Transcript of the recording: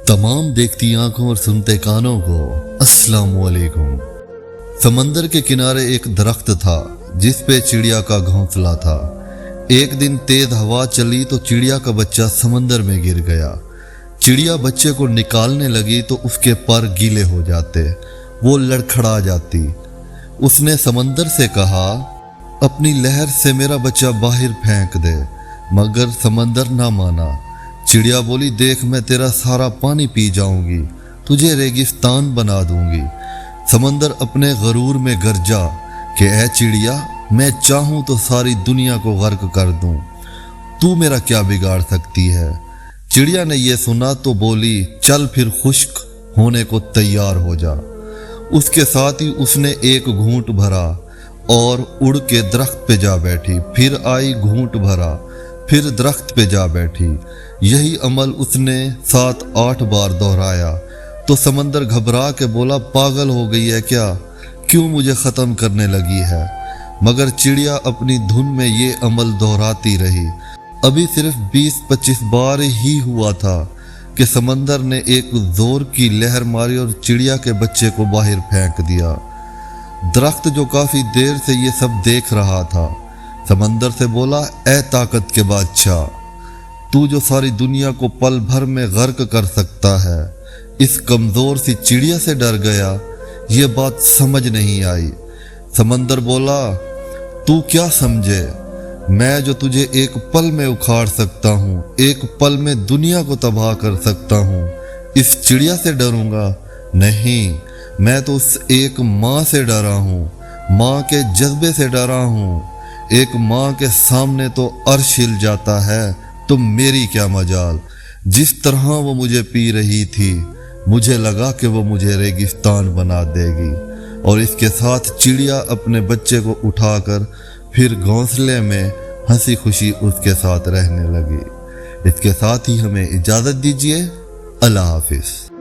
तमाम देखती आंखों और सुनते कानों को अस्सलाम वालेकुम। समंदर के किनारे एक दरख्त था जिस पे चिड़िया का घोंसला था। एक दिन तेज हवा चली तो चिड़िया का बच्चा समंदर में गिर गया। चिड़िया बच्चे को निकालने लगी तो उसके पर गीले हो जाते, वो लड़खड़ा जाती। उसने समंदर से कहा, अपनी लहर से मेरा बच्चा बाहर फेंक दे, मगर समंदर ना माना। चिड़िया बोली, देख मैं तेरा सारा पानी पी जाऊंगी, तुझे रेगिस्तान बना दूंगी। समंदर अपने गरूर में गरजा कि ऐ चिड़िया, मैं चाहूं तो सारी दुनिया को गर्क कर दूं, तू मेरा क्या बिगाड़ सकती है। चिड़िया ने यह सुना तो बोली, चल फिर खुश्क होने को तैयार हो जा। उसके साथ ही उसने एक घूंट भरा और उड़ के दरख्त पे जा बैठी। फिर आई, घूंट भरा, फिर दरख्त पे जा बैठी। यही अमल उसने 7-8 बार दोहराया तो समंदर घबरा के बोला, पागल हो गई है क्या, क्यों मुझे ख़त्म करने लगी है। मगर चिड़िया अपनी धुन में ये अमल दोहराती रही। अभी सिर्फ 20-25 बार ही हुआ था कि समंदर ने एक जोर की लहर मारी और चिड़िया के बच्चे को बाहर फेंक दिया। दरख्त जो काफ़ी देर से ये सब देख रहा था, समंदर से बोला, ऐ ताकत के बादशाह, तू जो सारी दुनिया को पल भर में गर्क कर सकता है, इस कमज़ोर सी चिड़िया से डर गया। ये बात समझ नहीं आई। समंदर बोला, तू क्या समझे, मैं जो तुझे एक पल में उखाड़ सकता हूँ, एक पल में दुनिया को तबाह कर सकता हूँ, इस चिड़िया से डरूंगा? नहीं, मैं तो उस एक माँ से डरा हूँ, माँ के जज्बे से डरा हूँ। एक माँ के सामने तो अर्श हिल जाता है, तो मेरी क्या मजाल। जिस तरह वो मुझे पी रही थी, मुझे लगा कि वो मुझे रेगिस्तान बना देगी। और इसके साथ चिड़िया अपने बच्चे को उठाकर फिर घोंसले में हंसी खुशी उसके साथ रहने लगी। इसके साथ ही हमें इजाज़त दीजिए। अल्लाह हाफिज़।